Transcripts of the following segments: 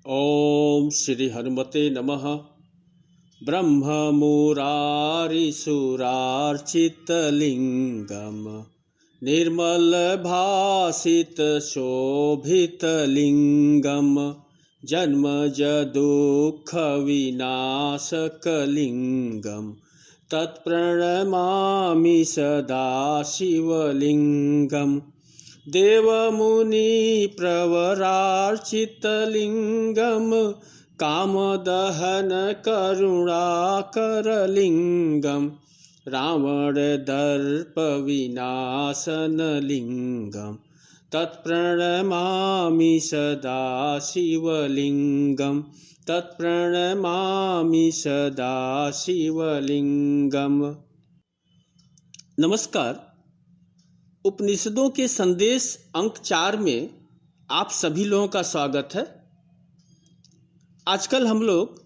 ओम श्री हनुमते नमः। ब्रह्ममुरारिसुरार्चितलिङ्गं निर्मलभासितशोभितलिङ्गं जन्मजदुःखविनाशकलिङ्गं तत्प्रणमामि सदा शिवलिङ्गम्। देवमुनिप्रवरार्चितलिङ्गं कामदहनकरुणाकरलिङ्गं रावणदर्पविनाशनलिङ्गं तत्प्रणमामि सदा शिवलिङ्गं तत्प्रणमामि सदा शिवलिङ्गम्। नमस्कार। उपनिषदों के संदेश अंक 4 में आप सभी लोगों का स्वागत है। आजकल हम लोग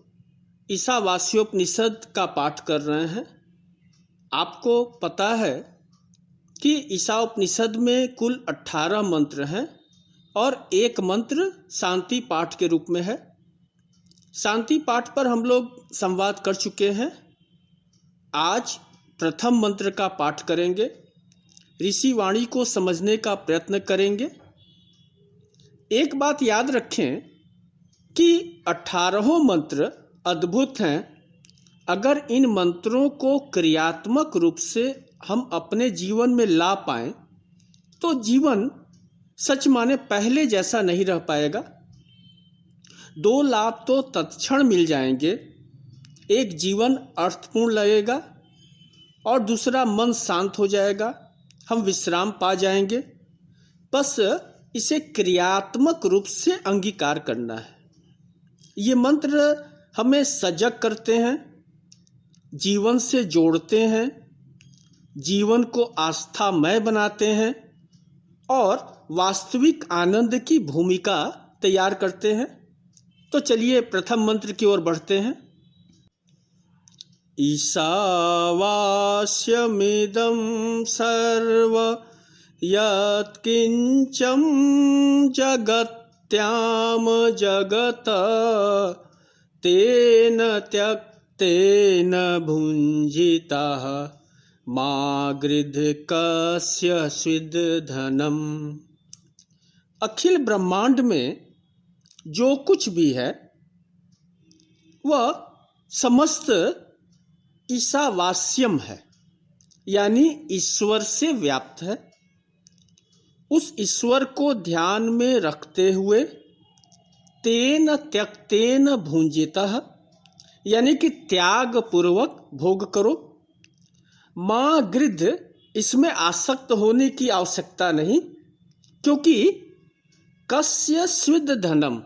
ईशावास्योपनिषद का पाठ कर रहे हैं। आपको पता है कि ईशावास्योपनिषद में कुल 18 मंत्र हैं और एक मंत्र शांति पाठ के रूप में है। शांति पाठ पर हम लोग संवाद कर चुके हैं। आज प्रथम मंत्र का पाठ करेंगे, ऋषि वाणी को समझने का प्रयत्न करेंगे। एक बात याद रखें कि 18 मंत्र अद्भुत हैं। अगर इन मंत्रों को क्रियात्मक रूप से हम अपने जीवन में ला पाएं तो जीवन सच माने पहले जैसा नहीं रह पाएगा। 2 लाभ तो तत्क्षण मिल जाएंगे। एक, जीवन अर्थपूर्ण लगेगा और दूसरा, मन शांत हो जाएगा, हम विश्राम पा जाएंगे। बस इसे क्रियात्मक रूप से अंगीकार करना है। ये मंत्र हमें सजग करते हैं, जीवन से जोड़ते हैं, जीवन को आस्थामय बनाते हैं और वास्तविक आनंद की भूमिका तैयार करते हैं। तो चलिए प्रथम मंत्र की ओर बढ़ते हैं। ईशावास्यमिदं सर्व यत्किंचं जगत्याम जगत तेन त्यक्तेन भुञ्जितः मा गृध् कस्यचिद् धनम्। अखिल ब्रह्मांड में जो कुछ भी है वह समस्त ईशावास्यम है, यानी ईश्वर से व्याप्त है। उस ईश्वर को ध्यान में रखते हुए तेन त्यक्तेन भुंजितः, यानी कि त्याग पूर्वक भोग करो। मां गृध्, इसमें आसक्त होने की आवश्यकता नहीं, क्योंकि कस्य स्विद धनम,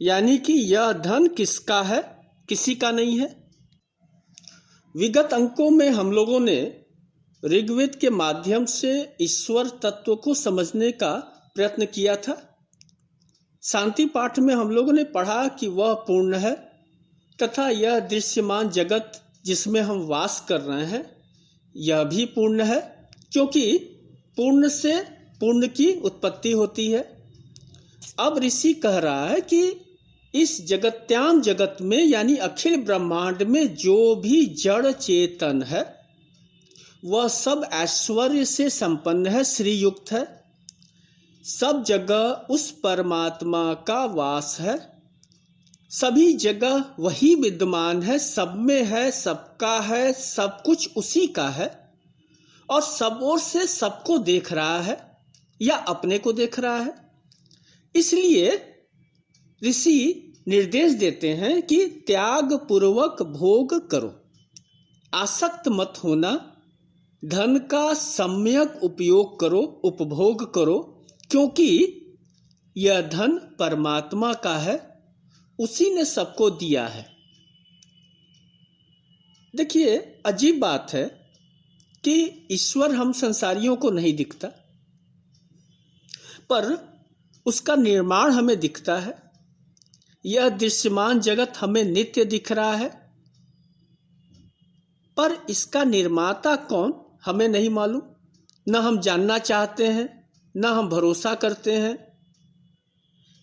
यानी कि यह धन किसका है, किसी का नहीं है। विगत अंकों में हम लोगों ने ऋग्वेद के माध्यम से ईश्वर तत्व को समझने का प्रयत्न किया था। शांति पाठ में हम लोगों ने पढ़ा कि वह पूर्ण है तथा यह दृश्यमान जगत जिसमें हम वास कर रहे हैं यह भी पूर्ण है, क्योंकि पूर्ण से पूर्ण की उत्पत्ति होती है। अब ऋषि कह रहा है कि इस जगत्याम जगत में, यानी अखिल ब्रह्मांड में जो भी जड़ चेतन है वह सब ऐश्वर्य से संपन्न है, श्रीयुक्त है। सब जगह उस परमात्मा का वास है, सभी जगह वही विद्यमान है, सब में है, सबका है, सब कुछ उसी का है और सब ओर से सबको देख रहा है या अपने को देख रहा है। इसलिए ऋषि निर्देश देते हैं कि त्याग पूर्वक भोग करो, आसक्त मत होना, धन का सम्यक उपयोग करो, उपभोग करो, क्योंकि यह धन परमात्मा का है, उसी ने सबको दिया है। देखिए, अजीब बात है कि ईश्वर हम संसारियों को नहीं दिखता, पर उसका निर्माण हमें दिखता है। यह दृश्यमान जगत हमें नित्य दिख रहा है, पर इसका निर्माता कौन हमें नहीं मालूम, न हम जानना चाहते हैं, न हम भरोसा करते हैं।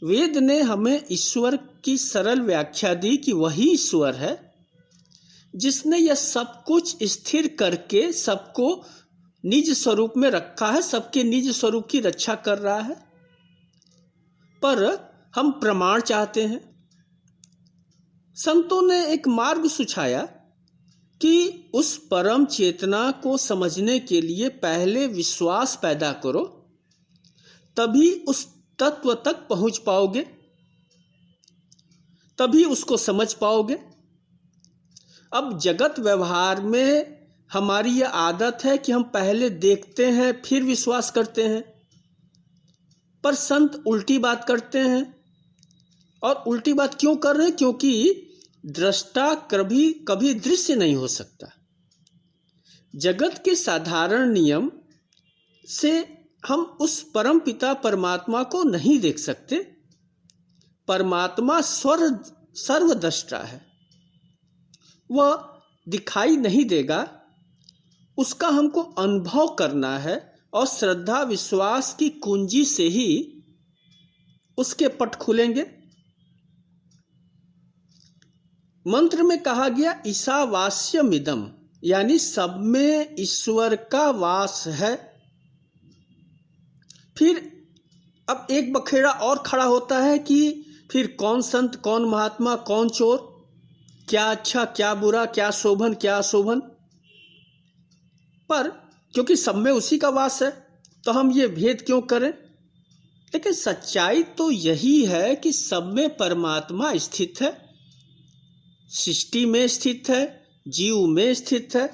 वेद ने हमें ईश्वर की सरल व्याख्या दी कि वही ईश्वर है जिसने यह सब कुछ स्थिर करके सबको निज स्वरूप में रखा है, सबके निज स्वरूप की रक्षा कर रहा है। पर हम प्रमाण चाहते हैं। संतों ने एक मार्ग सुझाया कि उस परम चेतना को समझने के लिए पहले विश्वास पैदा करो, तभी उस तत्व तक पहुंच पाओगे, तभी उसको समझ पाओगे। अब जगत व्यवहार में हमारी यह आदत है कि हम पहले देखते हैं फिर विश्वास करते हैं, पर संत उल्टी बात करते हैं। और उल्टी बात क्यों कर रहे हैं? क्योंकि दृष्टा कभी कभी दृश्य नहीं हो सकता। जगत के साधारण नियम से हम उस परम पिता परमात्मा को नहीं देख सकते। परमात्मा सर्वद्रष्टा है, वह दिखाई नहीं देगा, उसका हमको अनुभव करना है और श्रद्धा विश्वास की कुंजी से ही उसके पट खुलेंगे। मंत्र में कहा गया ईशावास्यमिदं, यानी सब में ईश्वर का वास है। फिर अब एक बखेड़ा और खड़ा होता है कि फिर कौन संत, कौन महात्मा, कौन चोर, क्या अच्छा क्या बुरा, क्या शोभन क्या अशोभन। पर क्योंकि सब में उसी का वास है तो हम ये भेद क्यों करें? लेकिन सच्चाई तो यही है कि सब में परमात्मा स्थित है, सृष्टि में स्थित है, जीव में स्थित है।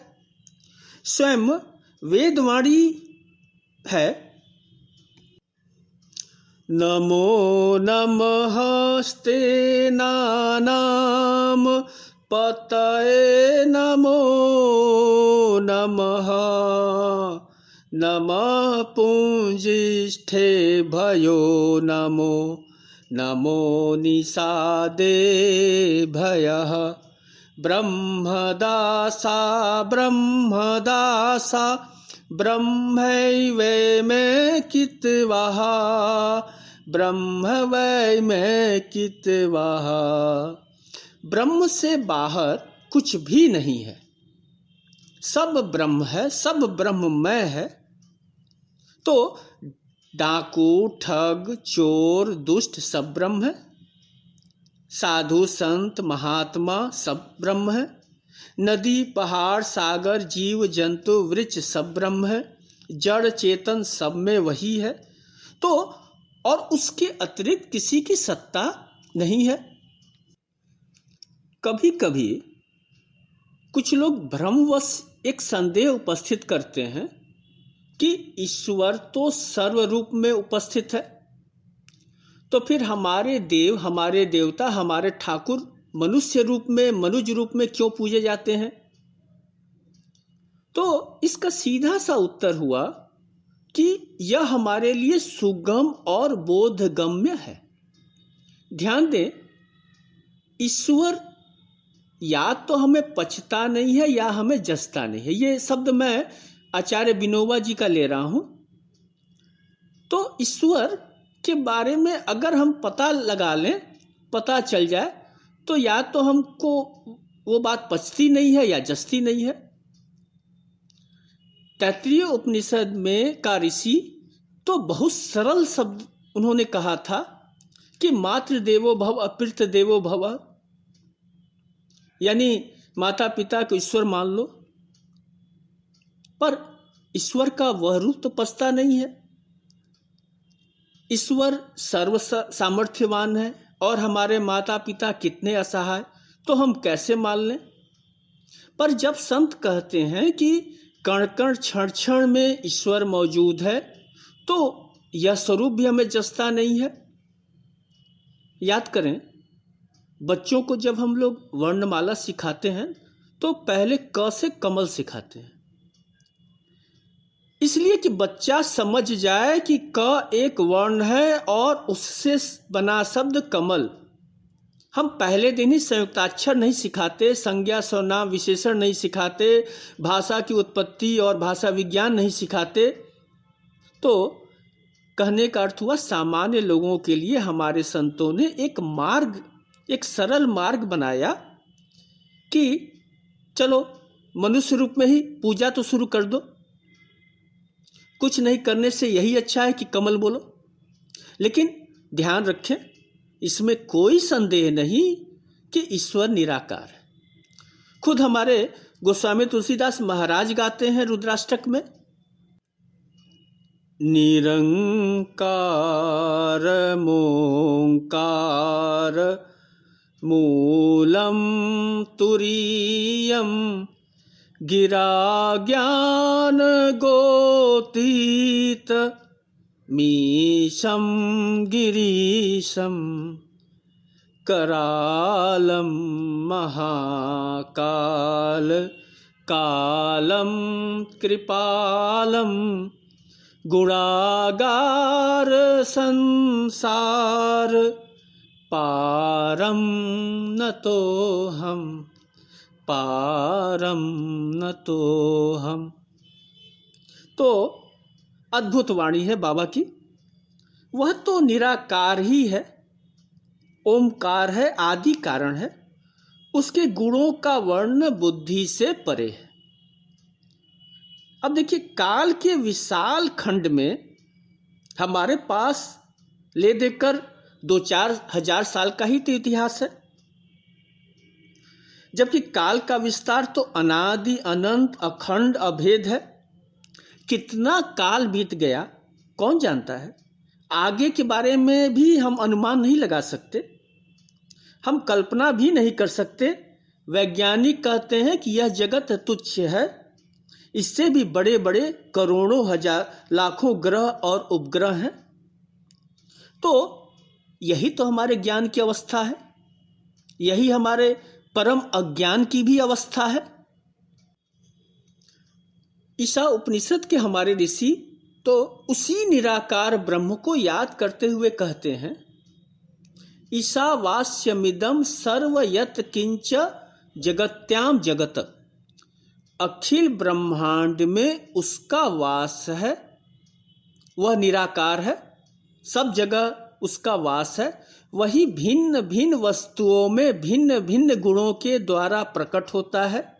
स्वयं वेदवाणी है, नमो नमस्ते नानाम पतये नमो नमः, नमः पुंजिष्ठे भयो नमो नमो निषादे भयः, ब्रह्मदासा ब्रह्मदासा ब्रह्मैवै कितवः, ब्रह्मवै कितवः। ब्रह्म से बाहर कुछ भी नहीं है, सब ब्रह्म है, सब ब्रह्ममय है। तो डाकू, ठग, चोर, दुष्ट सब ब्रह्म है, साधु संत महात्मा सब ब्रह्म है, नदी पहाड़ सागर जीव जंतु वृक्ष सब ब्रह्म है, जड़ चेतन सब में वही है। तो और उसके अतिरिक्त किसी की सत्ता नहीं है। कभी कभी कुछ लोग भ्रमवश एक संदेह उपस्थित करते हैं कि ईश्वर तो सर्व रूप में उपस्थित है, तो फिर हमारे देव, हमारे देवता, हमारे ठाकुर मनुष्य रूप में, मनुज रूप में क्यों पूजे जाते हैं? तो इसका सीधा सा उत्तर हुआ कि यह हमारे लिए सुगम और बोधगम्य है। ध्यान दें, ईश्वर या तो हमें पचता नहीं है या हमें जसता नहीं है। ये शब्द मैं आचार्य विनोबा जी का ले रहा हूं। तो ईश्वर के बारे में अगर हम पता लगा लें, पता चल जाए, तो या तो हमको वो बात पचती नहीं है या जसती नहीं है। तैत्तिरीय उपनिषद में का ऋषि तो बहुत सरल शब्द उन्होंने कहा था कि मातृ देवो भव अपितृ देवो भव, यानी माता पिता को ईश्वर मान लो। पर ईश्वर का वह रूप तो पचता नहीं है। ईश्वर सर्व सामर्थ्यवान है और हमारे माता पिता कितने असहाय, तो हम कैसे मान लें? पर जब संत कहते हैं कि कण कण क्षण क्षण में ईश्वर मौजूद है, तो यह स्वरूप भी हमें जसता नहीं है। याद करें, बच्चों को जब हम लोग वर्णमाला सिखाते हैं तो पहले क से कमल सिखाते हैं, इसलिए कि बच्चा समझ जाए कि क एक वर्ण है और उससे बना शब्द कमल। हम पहले दिन ही संयुक्ताक्षर नहीं सिखाते, संज्ञा सर्वनाम विशेषण नहीं सिखाते, भाषा की उत्पत्ति और भाषा विज्ञान नहीं सिखाते। तो कहने का अर्थ हुआ सामान्य लोगों के लिए हमारे संतों ने एक मार्ग, एक सरल मार्ग बनाया कि चलो मनुष्य रूप में ही पूजा तो शुरू कर दो, कुछ नहीं करने से यही अच्छा है कि कमल बोलो। लेकिन ध्यान रखें, इसमें कोई संदेह नहीं कि ईश्वर निराकार है। खुद हमारे गोस्वामी तुलसीदास महाराज गाते हैं रुद्राष्टक में, निरंकार मोंकार मूलम तुरीयम गिरा ज्ञान गोतीत मीशम गिरीशम करालम महाकाल कालम कृपालम गुणागार संसार पारम न तो हम पारम न तो हम। तो अद्भुत वाणी है बाबा की। वह तो निराकार ही है, ओमकार है, आदि कारण है। उसके गुणों का वर्ण बुद्धि से परे है। अब देखिए, काल के विशाल खंड में हमारे पास ले देकर 2-4 हजार साल का ही तो इतिहास है, जबकि काल का विस्तार तो अनादि अनंत अखंड अभेद है। कितना काल बीत गया कौन जानता है। आगे के बारे में भी हम अनुमान नहीं लगा सकते, हम कल्पना भी नहीं कर सकते। वैज्ञानिक कहते हैं कि यह जगत तुच्छ है, इससे भी बड़े बड़े करोड़ों हजार लाखों ग्रह और उपग्रह हैं। तो यही तो हमारे ज्ञान की अवस्था है, यही हमारे परम अज्ञान की भी अवस्था है। ईशा उपनिषद के हमारे ऋषि तो उसी निराकार ब्रह्म को याद करते हुए कहते हैं, ईशावास्यमिदं सर्व यत् किंच जगत्याम जगत। अखिल ब्रह्मांड में उसका वास है, वह निराकार है, सब जगह उसका वास है। वही भिन्न भिन्न वस्तुओं में भिन्न भिन्न गुणों के द्वारा प्रकट होता है।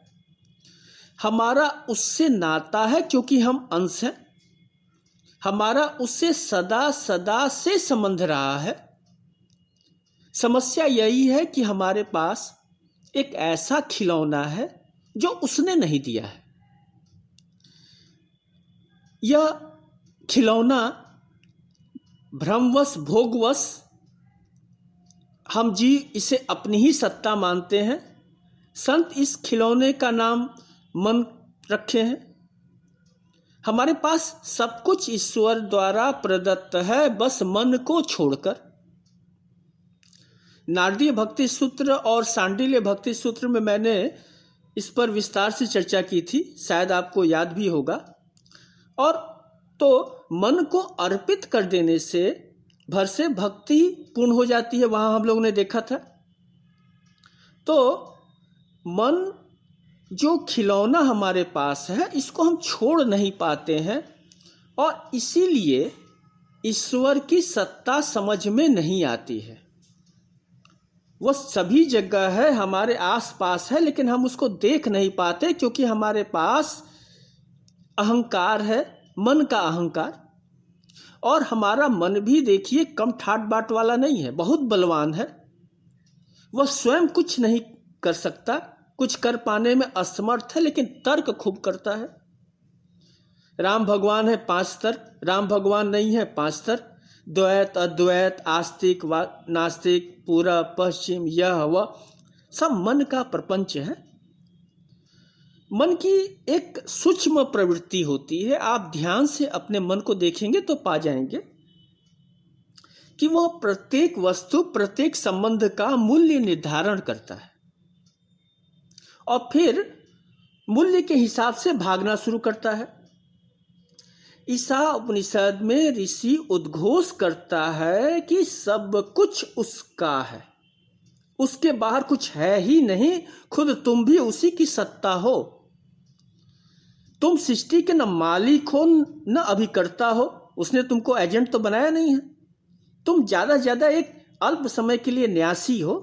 हमारा उससे नाता है क्योंकि हम अंश हैं, हमारा उससे सदा सदा से संबंध रहा है। समस्या यही है कि हमारे पास एक ऐसा खिलौना है जो उसने नहीं दिया है। यह खिलौना भ्रमवश भोगवश हम जी इसे अपनी ही सत्ता मानते हैं। संत इस खिलौने का नाम मन रखे हैं। हमारे पास सब कुछ ईश्वर द्वारा प्रदत्त है, बस मन को छोड़कर। नारदीय भक्ति सूत्र और सांडिल्य भक्ति सूत्र में मैंने इस पर विस्तार से चर्चा की थी, शायद आपको याद भी होगा। और तो मन को अर्पित कर देने से भर से भक्ति पूर्ण हो जाती है, वहाँ हम लोगों ने देखा था। तो मन जो खिलौना हमारे पास है, इसको हम छोड़ नहीं पाते हैं और इसीलिए ईश्वर की सत्ता समझ में नहीं आती है। वह सभी जगह है, हमारे आसपास है, लेकिन हम उसको देख नहीं पाते क्योंकि हमारे पास अहंकार है, मन का अहंकार। और हमारा मन भी देखिए कम ठाट बाट वाला नहीं है, बहुत बलवान है। वह स्वयं कुछ नहीं कर सकता, कुछ कर पाने में असमर्थ है, लेकिन तर्क खूब करता है। राम भगवान है 5 तर्क, राम भगवान नहीं है 5 तर्क। द्वैत अद्वैत, आस्तिक व नास्तिक, पूरब पश्चिम, यह वह, सब मन का प्रपंच है। मन की एक सूक्ष्म प्रवृत्ति होती है। आप ध्यान से अपने मन को देखेंगे तो पा जाएंगे कि वह प्रत्येक वस्तु, प्रत्येक संबंध का मूल्य निर्धारण करता है और फिर मूल्य के हिसाब से भागना शुरू करता है। ईशा उपनिषद में ऋषि उद्घोष करता है कि सब कुछ उसका है, उसके बाहर कुछ है ही नहीं, खुद तुम भी उसी की सत्ता हो। तुम सृष्टि के न मालिक हो न अभिकर्ता हो, उसने तुमको एजेंट तो बनाया नहीं है। तुम ज़्यादा से ज़्यादा एक अल्प समय के लिए न्यासी हो।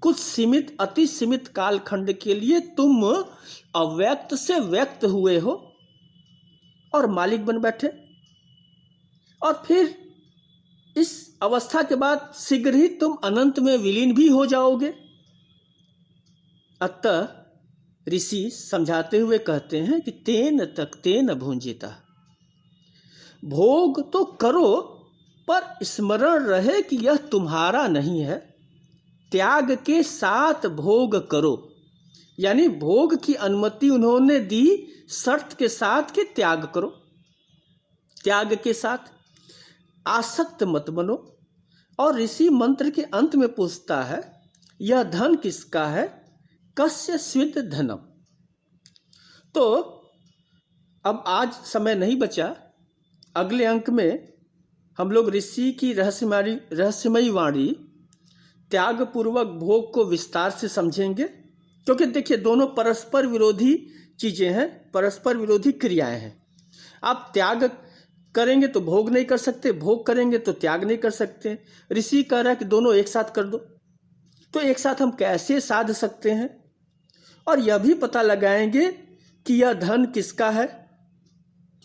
कुछ सीमित, अति सीमित कालखंड के लिए तुम अव्यक्त से व्यक्त हुए हो और मालिक बन बैठे, और फिर इस अवस्था के बाद शीघ्र ही तुम अनंत में विलीन भी हो जाओगे। अतः ऋषि समझाते हुए कहते हैं कि तेन त्यक्तेन भुंजीता, भोग तो करो पर स्मरण रहे कि यह तुम्हारा नहीं है। त्याग के साथ भोग करो, यानी भोग की अनुमति उन्होंने दी शर्त के साथ कि त्याग करो। त्याग के साथ आसक्त मत बनो। और ऋषि मंत्र के अंत में पूछता है, यह धन किसका है? कस्य स्वित धनम। तो अब आज समय नहीं बचा, अगले अंक में हम लोग ऋषि की रहस्यमयी वाणी त्याग पूर्वक भोग को विस्तार से समझेंगे। क्योंकि देखिए, दोनों परस्पर विरोधी चीजें हैं, परस्पर विरोधी क्रियाएं हैं। आप त्याग करेंगे तो भोग नहीं कर सकते, भोग करेंगे तो त्याग नहीं कर सकते। ऋषि कह रहा है कि दोनों एक साथ कर दो। तो एक साथ हम कैसे साध सकते हैं, और यह भी पता लगाएंगे कि यह धन किसका है,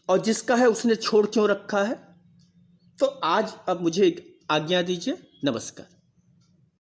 और जिसका है उसने छोड़ क्यों रखा है। तो आज अब मुझे आज्ञा दीजिए। नमस्कार।